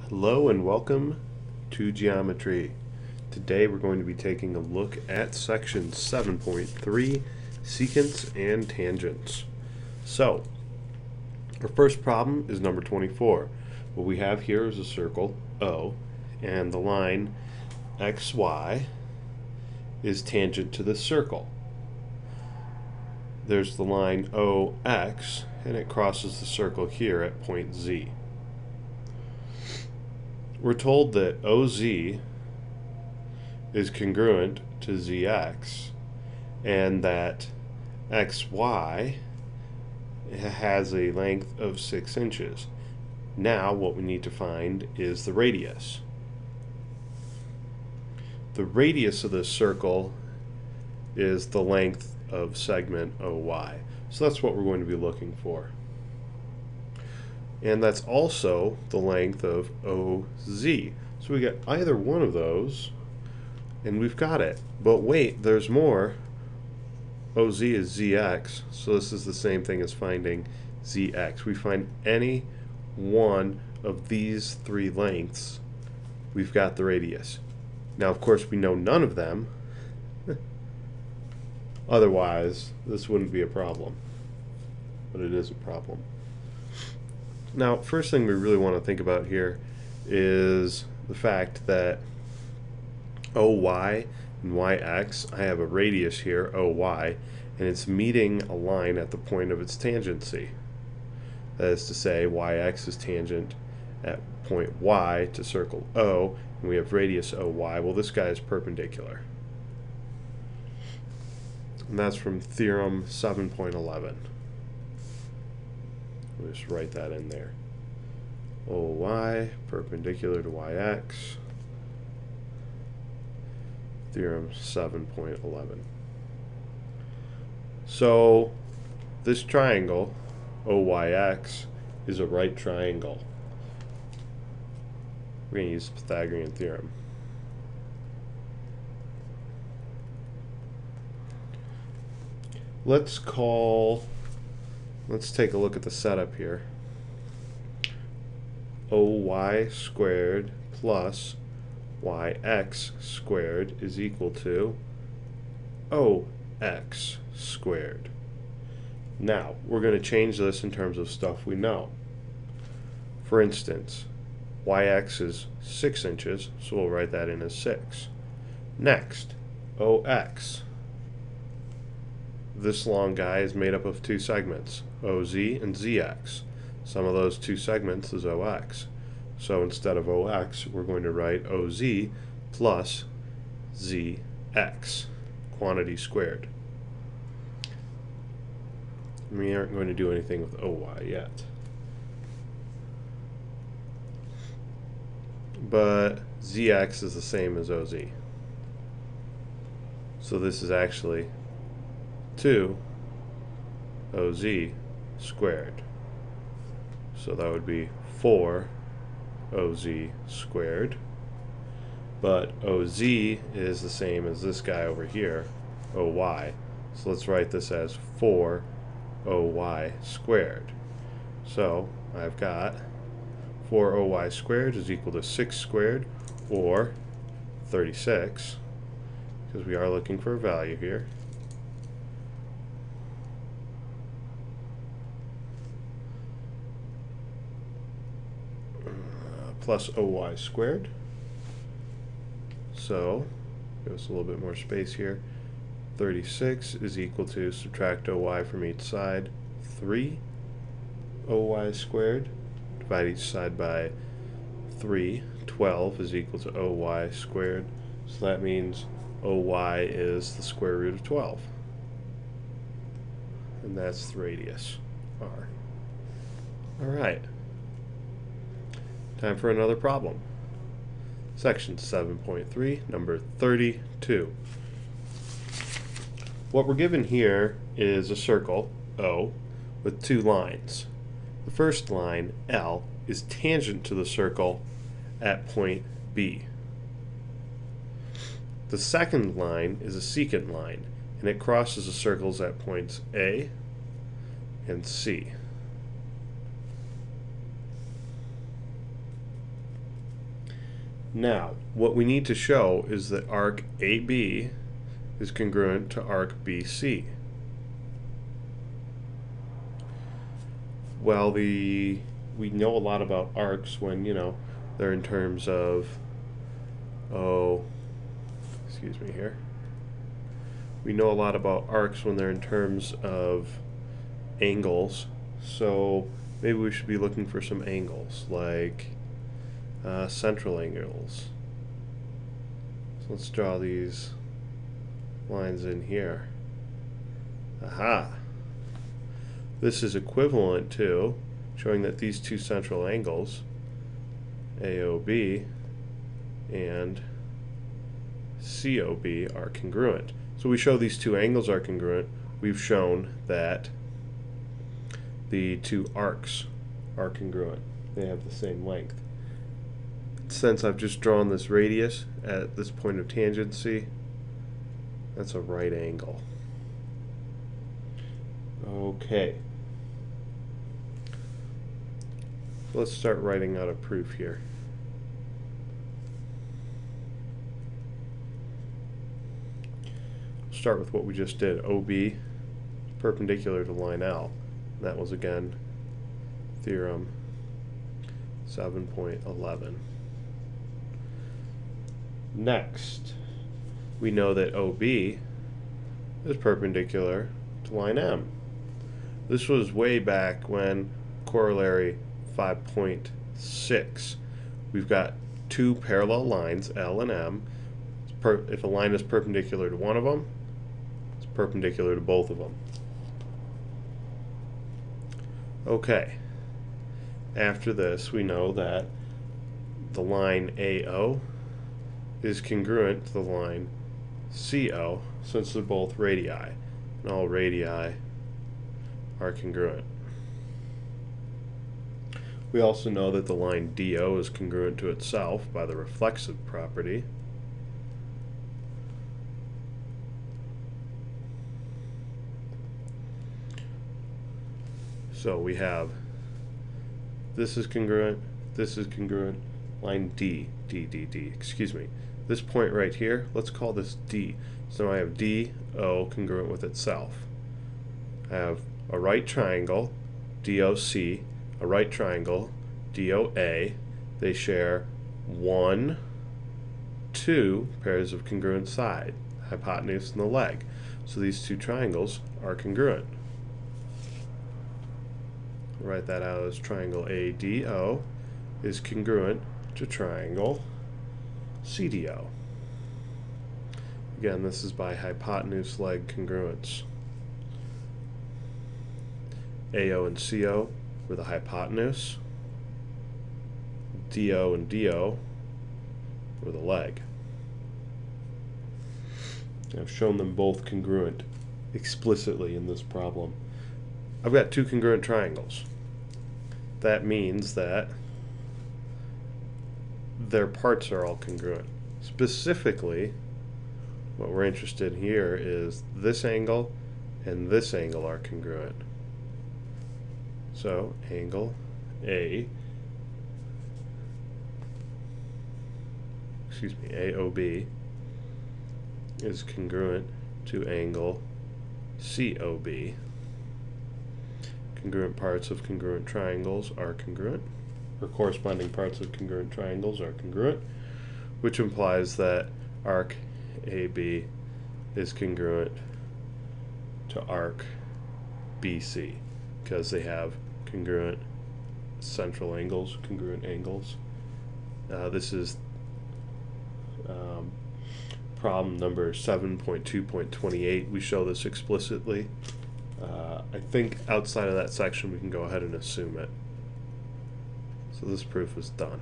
Hello and welcome to Geometry. Today we're going to be taking a look at section 7.3, Secants and Tangents. So, our first problem is number 24. What we have here is a circle, O, and the line XY is tangent to this circle. There's the line OX, and it crosses the circle here at point Z. We're told that OZ is congruent to ZX and that XY has a length of 6 inches. Now what we need to find is the radius. The radius of this circle is the length of segment OY. So that's what we're going to be looking for. And that's also the length of OZ. So we get either one of those, and we've got it. But wait, there's more. OZ is ZX, so this is the same thing as finding ZX. We find any one of these three lengths, we've got the radius. Now, of course, we know none of them. Otherwise, this wouldn't be a problem. But it is a problem. Now, first thing we really want to think about here is the fact that OY and YX, I have a radius here, OY, and it's meeting a line at the point of its tangency. That is to say, YX is tangent at point Y to circle O, and we have radius OY. Well, this guy is perpendicular. And that's from theorem 7.11. We'll just write that in there. OY perpendicular to YX. Theorem 7.11. So this triangle, OYX, is a right triangle. We're going to use the Pythagorean theorem. Let's take a look at the setup here. OY squared plus YX squared is equal to OX squared. Now, we're going to change this in terms of stuff we know. For instance, YX is 6 inches, so we'll write that in as 6. Next, OX. This long guy is made up of two segments, OZ and ZX. Some of those two segments is OX. So instead of OX, we're going to write OZ plus ZX, quantity squared. We aren't going to do anything with OY yet. But ZX is the same as OZ. So this is actually 2 OZ squared. So that would be 4 OZ squared. But OZ is the same as this guy over here, OY. So let's write this as 4 OY squared. So I've got 4 OY squared is equal to 6 squared, or 36, because we are looking for a value here. Plus OY squared. So, give us a little bit more space here. 36 is equal to, subtract OY from each side, 3 OY squared. Divide each side by 3. 12 is equal to OY squared. So that means OY is the square root of 12. And that's the radius, R. Alright. Time for another problem. Section 7.3, number 32. What we're given here is a circle, O, with two lines. The first line, L, is tangent to the circle at point B. The second line is a secant line, and it crosses the circles at points A and C. Now, what we need to show is that arc AB is congruent to arc BC. Well, we know a lot about arcs when, they're in terms of, excuse me here. We know a lot about arcs when they're in terms of angles, so maybe we should be looking for some angles, like central angles. So let's draw these lines in here. Aha! This is equivalent to showing that these two central angles, AOB and COB, are congruent. So we show these two angles are congruent. We've shown that the two arcs are congruent. They have the same length. Since I've just drawn this radius at this point of tangency, that's a right angle. Okay. Let's start writing out a proof here. Start with what we just did. OB perpendicular to line L. That was again theorem 7.11. Next, we know that OB is perpendicular to line M. This was way back when corollary 5.6. We've got two parallel lines, L and M. If a line is perpendicular to one of them, it's perpendicular to both of them. Okay. After this, we know that the line AO is congruent to the line CO, since they're both radii, and all radii are congruent. We also know that the line DO is congruent to itself by the reflexive property. So we have this is congruent, line D, excuse me. This point right here, let's call this D. So I have DO congruent with itself. I have a right triangle, DOC, a right triangle, DOA. They share 1, 2 pairs of congruent side, hypotenuse and the leg. So these two triangles are congruent. Write that out as triangle ADO is congruent to triangle CDO. Again, this is by hypotenuse leg congruence. AO and CO were the hypotenuse. DO and DO were the leg. I've shown them both congruent explicitly in this problem. I've got two congruent triangles. That means that their parts are all congruent. Specifically, what we're interested in here is this angle and this angle are congruent. So angle AOB is congruent to angle COB. Congruent parts of congruent triangles are congruent, or corresponding parts of congruent triangles are congruent, which implies that arc AB is congruent to arc BC, because they have congruent central angles, congruent angles. This is problem number 7.2.28. We show this explicitly. I think outside of that section we can go ahead and assume it. So this proof is done.